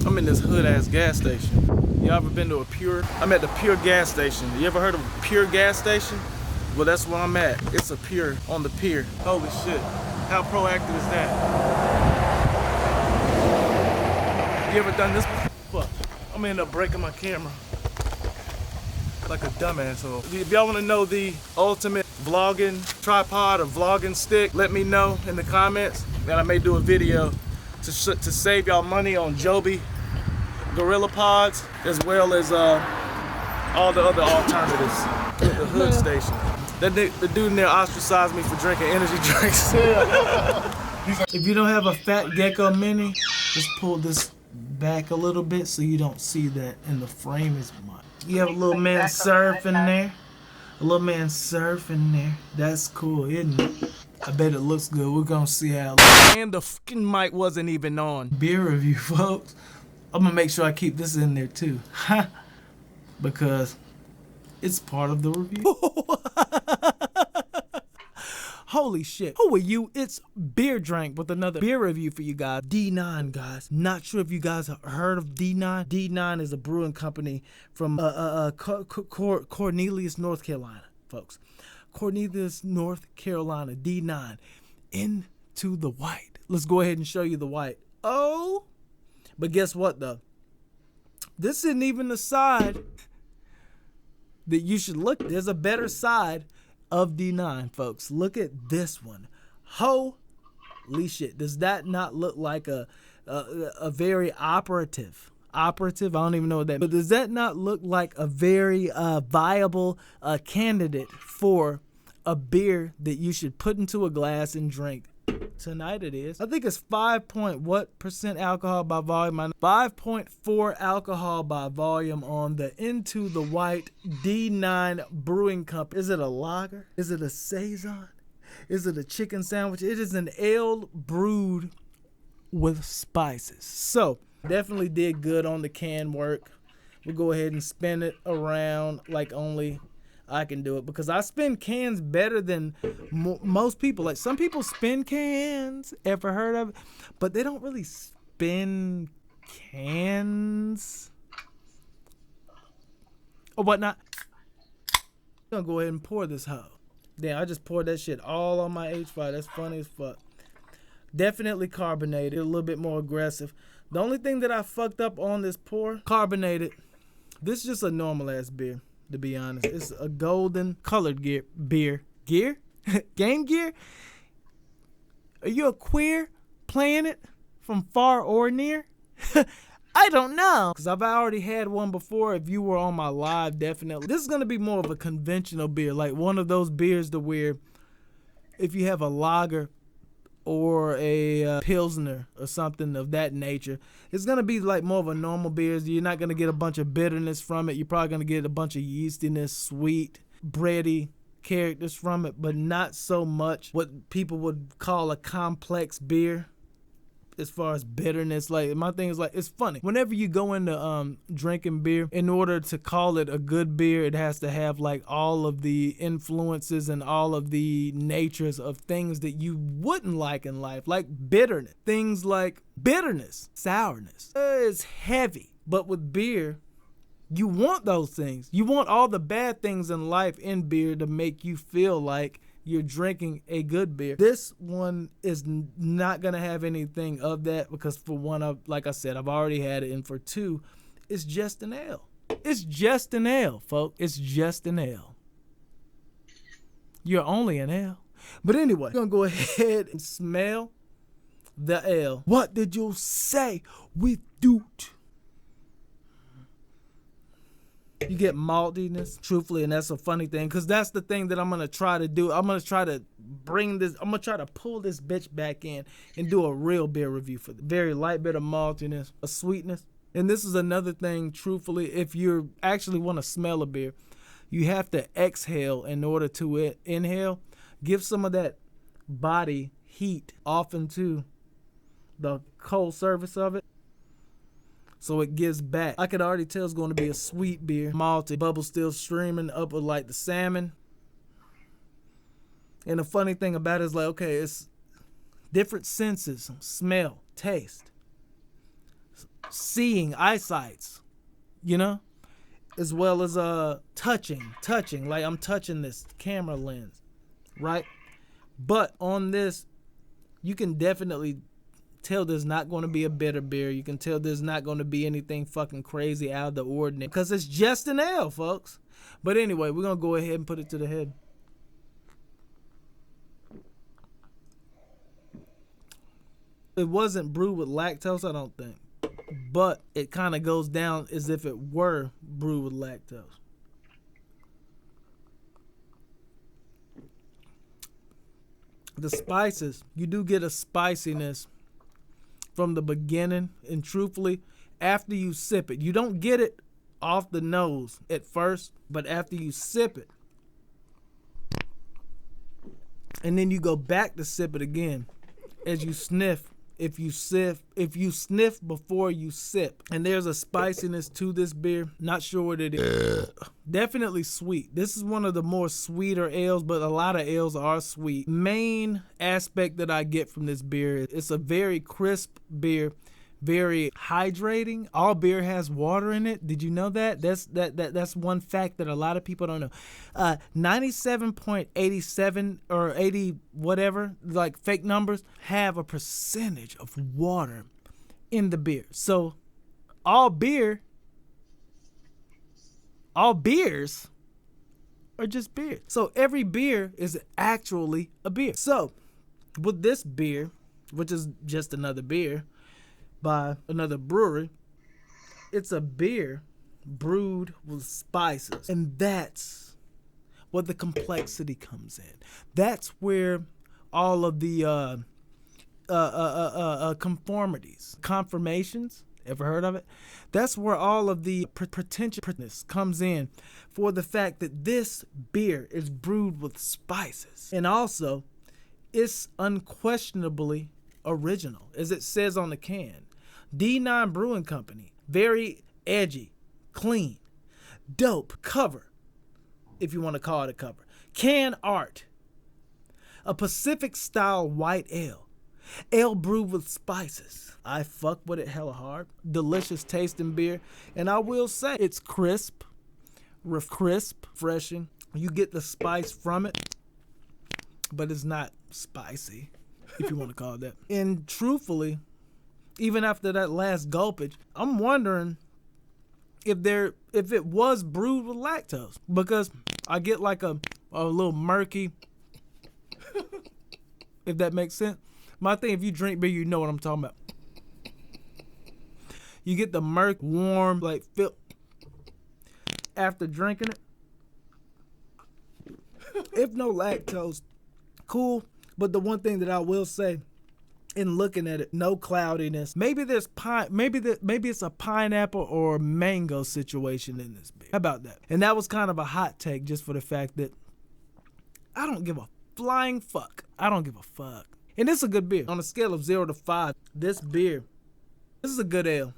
I'm in this hood ass gas station. You ever been to a Pure? I'm at the Pure gas station. You ever heard of a Pure gas station? Well, that's where I'm at. It's a Pure on the pier. Holy shit. How proactive is that? You ever done this? Fuck. I'm gonna end up breaking my camera. Like a dumbass. So if y'all wanna know the ultimate vlogging tripod or vlogging stick, let me know in the comments. And I may do a video to save y'all money on Joby Gorilla Pods, as well as all the other alternatives at the hood station. The dude in there ostracized me for drinking energy drinks. If you don't have a Fat Gecko Mini, just pull this back a little bit so you don't see that in the frame as much. You have a little man surfing there. A little man surfing there. That's cool, isn't it? I bet it looks good. We're gonna see how it looks. And the fucking mic wasn't even on. Beer review, folks. I'm gonna make sure I keep this in there too. Because it's part of the review. Holy shit. Who are you? It's Beer Drank with another beer review for you guys. D9, guys. Not sure if you guys have heard of D9. D9 is a brewing company from Cornelius, North Carolina, folks. Cornelius, North Carolina. D9. Into the white. Let's go ahead and show you the white. Oh. But guess what, though? This isn't even the side that you should look. There's a better side of D9, folks. Look at this one. Holy shit. Does that not look like a very operative? I don't even know what that means. But does that not look like a very viable candidate for a beer that you should put into a glass and drink? Tonight it is. I think it's 5% alcohol by volume. 5.4 alcohol by volume on the Into the White D9 Brewing Company. Is it a lager? Is it a saison? Is it a chicken sandwich? It is an ale brewed with spices. So definitely did good on the can work. We'll go ahead and spin it around like only I can do it, because I spin cans better than most people. Like, some people spin cans, ever heard of it? But they don't really spin cans or whatnot. I'm gonna go ahead and pour this hoe. Damn, I just poured that shit all on my H5. That's funny as fuck. Definitely carbonated, a little bit more aggressive. The only thing that I fucked up on this pour, carbonated. This is just a normal ass beer, to be honest. It's a golden colored beer. Game Gear? Are you a queer playing it from far or near? I don't know. Because I've already had one before. If you were on my live, definitely. This is going to be more of a conventional beer. Like one of those beers to where if you have a lager or a pilsner or something of that nature, it's going to be like more of a normal beer. You're not going to get a bunch of bitterness from it. You're probably going to get a bunch of yeastiness, sweet, bready characters from it, but not so much what people would call a complex beer as far as bitterness. Like, my thing is, like, it's funny. Whenever you go into drinking beer, in order to call it a good beer, it has to have like all of the influences and all of the natures of things that you wouldn't like in life, like bitterness. Things like bitterness, sourness. It's heavy. But with beer, you want those things. You want all the bad things in life in beer to make you feel like you're drinking a good beer. This one is not gonna have anything of that, because for one, like I said, I've already had it, and for two, it's just an ale. It's just an ale, folks. It's just an ale. You're only an ale. But anyway, we're gonna go ahead and smell the ale. What did you say we do? You get maltiness, truthfully, and that's a funny thing, because that's the thing that I'm going to try to do. I'm going to try to pull this bitch back in and do a real beer review for the very light bit of maltiness, a sweetness. And this is another thing, truthfully, if you actually want to smell a beer, you have to exhale in order to inhale. Give some of that body heat off into the cold surface of it, so it gives back. I could already tell it's going to be a sweet beer. Malted, bubbles still streaming up with like the salmon. And the funny thing about it is, like, okay, it's different senses, smell, taste. seeing eyesights, you know, as well as touching, like I'm touching this camera lens, right? But on this, you can definitely tell there's not going to be a bitter beer. You can tell there's not going to be anything fucking crazy out of the ordinary because it's just an ale, folks. But anyway, we're going to go ahead and put it to the head. It wasn't brewed with lactose, I don't think. But it kind of goes down as if it were brewed with lactose. The spices, you do get a spiciness from the beginning, and truthfully, after you sip it, you don't get it off the nose at first, but after you sip it, and then you go back to sip it again, as you sniff, if you sniff before you sip, and there's a spiciness to this beer. Not sure what it is. Definitely sweet. This is one of the more sweeter ales, but a lot of ales are sweet. Main aspect that I get from this beer, it's a very crisp beer, very hydrating. All beer has water in it. Did you know that? That's one fact that a lot of people don't know. 97.87 or 80 whatever, like fake numbers, have a percentage of water in the beer. So all beers are just beer. So every beer is actually a beer. So with this beer, which is just another beer by another brewery, it's a beer brewed with spices, and that's where the complexity comes in. That's where all of the confirmations, ever heard of it? That's where all of the pretentiousness comes in, for the fact that this beer is brewed with spices, and also it's unquestionably original, as it says on the can. D9 Brewing Company, very edgy, clean, dope cover, if you want to call it a cover. Can art, a Pacific style white ale brewed with spices. I fuck with it hella hard. Delicious tasting beer, and I will say it's crisp, refreshing. You get the spice from it, but it's not spicy, if you want to call it that. And truthfully, even after that last gulpage, I'm wondering if it was brewed with lactose, because I get like a little murky, if that makes sense. My thing, if you drink beer, you know what I'm talking about. You get the murk, warm, like feel after drinking it. If no lactose, cool. But the one thing that I will say, in looking at it, no cloudiness. Maybe there's maybe it's a pineapple or mango situation in this beer. How about that? And that was kind of a hot take, just for the fact that I don't give a flying fuck. I don't give a fuck. And this is a good beer. On a scale of 0 to 5, this is a good ale.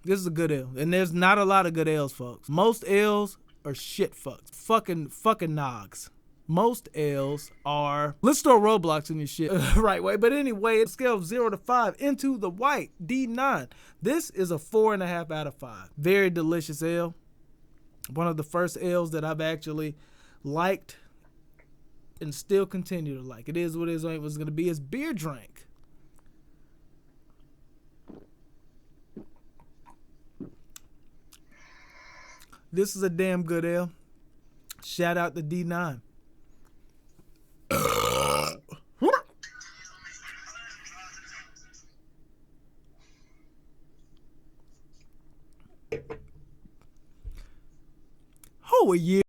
This is a good ale. And there's not a lot of good ales, folks. Most ales are shit fucks. Fucking nogs. Most ales are, let's throw roadblocks in your shit right way. But anyway, a scale of 0 to 5 into the white D9. This is a 4.5 out of 5. Very delicious ale. One of the first ales that I've actually liked and still continue to like. It is what it is. It was going to be his beer drink. This is a damn good ale. Shout out to D9. Oh, a year.